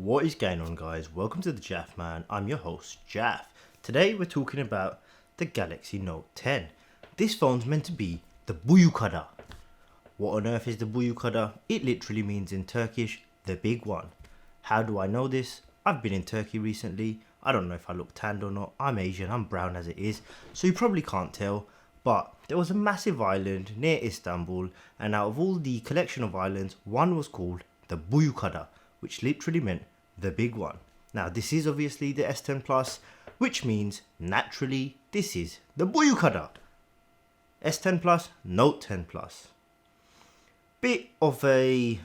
What is going on, guys? Welcome to the Jaff Man. I'm your host Jaff. Today we're talking about the Galaxy Note 10. This phone's meant to be the Buyukada. What on earth is the Buyukada? It literally means in Turkish, the big one. How do I know this? I've been in Turkey recently. I don't know if I look tanned or not. I'm Asian, I'm brown as it is, so you probably can't tell. But there was a massive island near Istanbul, and out of all the collection of islands, one was called the Buyukada, which literally meant the big one. Now this is obviously the S10 Plus, which means naturally this is the Buyukada. S10 Plus, Note 10 Plus. Bit of a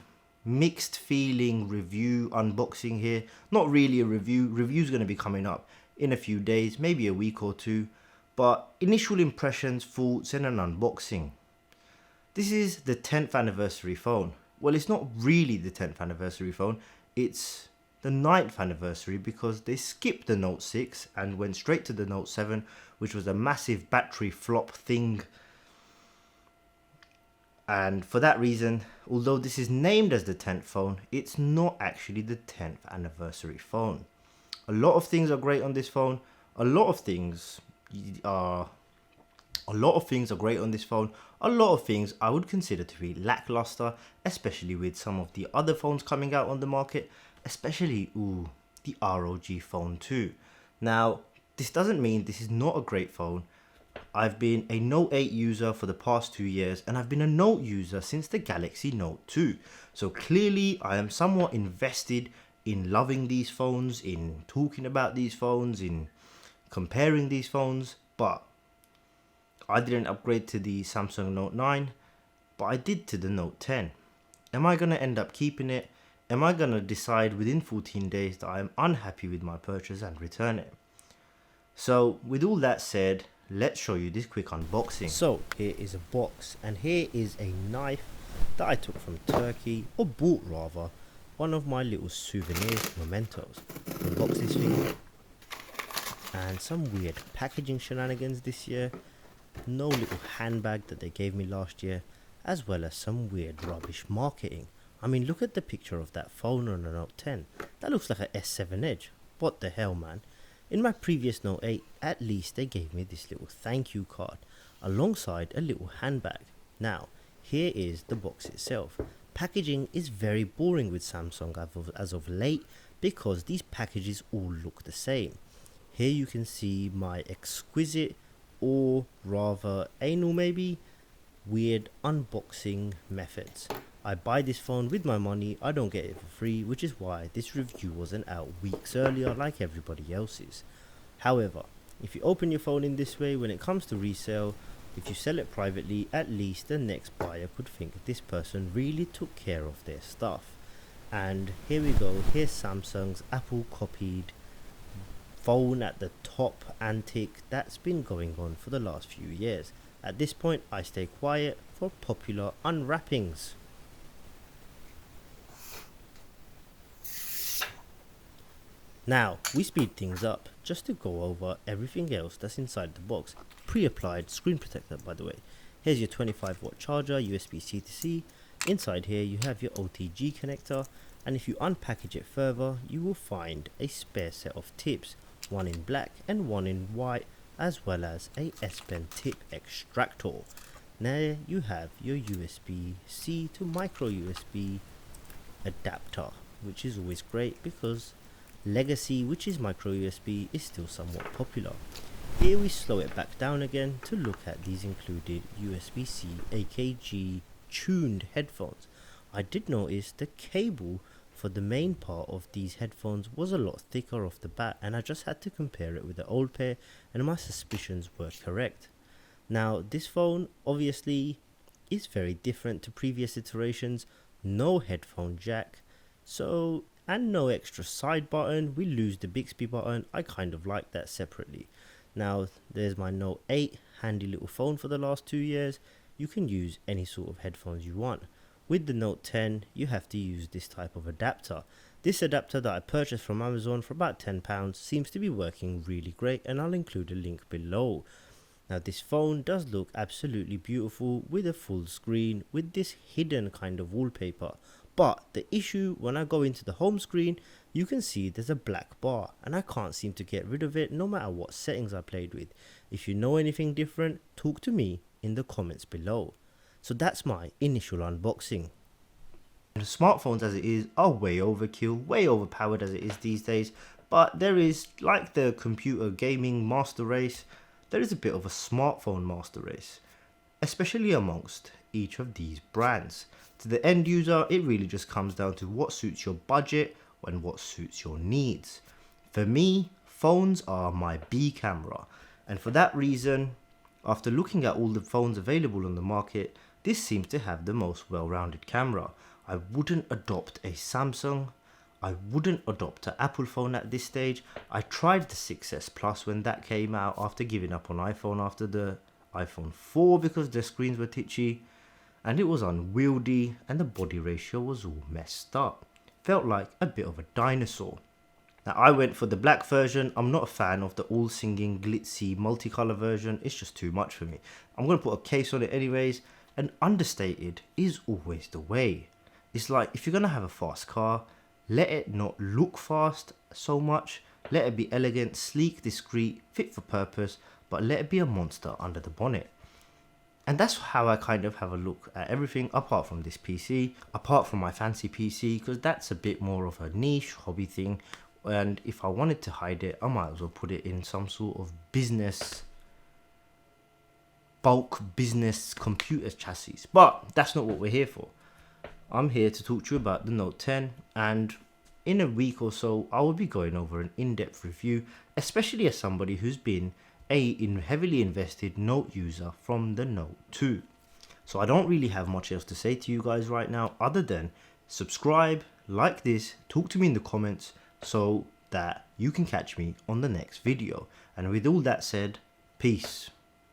mixed feeling review unboxing here. Not really a review. Review's going to be coming up in a few days, maybe a week or two. But initial impressions, thoughts and an unboxing. This is the 10th anniversary phone. Well, it's not really the 10th anniversary phone. It's the 9th anniversary because they skipped the Note 6 and went straight to the Note 7, which was a massive battery flop thing. And for that reason, although this is named as the 10th phone, it's not actually the 10th anniversary phone. A lot of things are great on this phone. A lot of things are great on this phone. A lot of things I would consider to be lackluster, especially with some of the other phones coming out on the market, especially the ROG Phone 2. Now, this doesn't mean this is not a great phone. I've been a Note 8 user for the past 2 years, and I've been a Note user since the Galaxy Note 2. So clearly I am somewhat invested in loving these phones, in talking about these phones, in comparing these phones, but I didn't upgrade to the Samsung Note 9, but I did to the Note 10. Am I going to end up keeping it? Am I going to decide within 14 days that I am unhappy with my purchase and return it? So with all that said, let's show you this quick unboxing. So here is a box, and here is a knife that I took from Turkey, or bought rather, one of my little souvenirs, mementos. Unbox this thing. And some weird packaging shenanigans this year. No little handbag that they gave me last year, as well as some weird rubbish marketing. I mean, look at the picture of that phone on a Note 10. That looks like an S7 Edge. What the hell, man? In my previous Note 8, at least they gave me this little thank you card, alongside a little handbag. Now, here is the box itself. Packaging is very boring with Samsung as of late, because these packages all look the same. Here you can see my exquisite, or rather anal maybe, weird unboxing methods. I buy this phone with my money, I don't get it for free, which is why this review wasn't out weeks earlier like everybody else's. However, if you open your phone in this way, when it comes to resale, if you sell it privately, at least the next buyer could think this person really took care of their stuff. And here we go, here's Samsung's Apple copied phone at the top antic that's been going on for the last few years. At this point I stay quiet for popular unwrappings. Now we speed things up just to go over everything else that's inside the box. Pre-applied screen protector, by the way. Here's your 25-watt charger, USB-C to C. Inside here you have your OTG connector, and if you unpackage it further you will find a spare set of tips, one in black and one in white, as well as a S Pen tip extractor. Now you have your USB-C to micro USB adapter, which is always great because Legacy, which is micro USB, is still somewhat popular. Here we slow it back down again to look at these included USB-C AKG tuned headphones. I did notice the cable for the main part of these headphones was a lot thicker off the bat, and I just had to compare it with the old pair, and my suspicions were correct. Now this phone obviously is very different to previous iterations. No headphone jack, and no extra side button. We lose the Bixby button. I kind of like that separately. Now there's my Note 8, handy little phone for the last 2 years. You can use any sort of headphones you want. With the Note 10 you have to use this type of adapter. This adapter that I purchased from Amazon for about £10 seems to be working really great, and I'll include a link below. Now this phone does look absolutely beautiful with a full screen with this hidden kind of wallpaper, But the issue, when I go into the home screen, you can see there's a black bar and I can't seem to get rid of it no matter what settings I played with. If you know anything different, talk to me in the comments below. So that's my initial unboxing. The smartphones as it is are way overkill, way overpowered as it is these days, but there is, like the computer gaming master race, there is a bit of a smartphone master race, especially amongst each of these brands. To the end user, it really just comes down to what suits your budget and what suits your needs. For me, phones are my B camera, and for that reason, after looking at all the phones available on the market, this seems to have the most well-rounded camera. I wouldn't adopt a Samsung. I wouldn't adopt an Apple phone at this stage. I tried the 6S Plus when that came out after giving up on iPhone after the iPhone 4 because the screens were titchy and it was unwieldy and the body ratio was all messed up. Felt like a bit of a dinosaur. Now I went for the black version. I'm not a fan of the all singing glitzy multicolor version. It's just too much for me. I'm going to put a case on it anyways, and understated is always the way. It's like if you're going to have a fast car, let it not look fast so much. Let it be elegant, sleek, discreet, fit for purpose, but let it be a monster under the bonnet. And that's how I kind of have a look at everything apart from this PC, apart from my fancy PC, because that's a bit more of a niche hobby thing. And if I wanted to hide it, I might as well put it in some sort of business, bulk business computer chassis. But that's not what we're here for. I'm here to talk to you about the Note 10, and in a week or so I will be going over an in-depth review, especially as somebody who's been a heavily invested Note user from the Note 2. So I don't really have much else to say to you guys right now other than subscribe, like this, talk to me in the comments so that you can catch me on the next video. And with all that said, peace.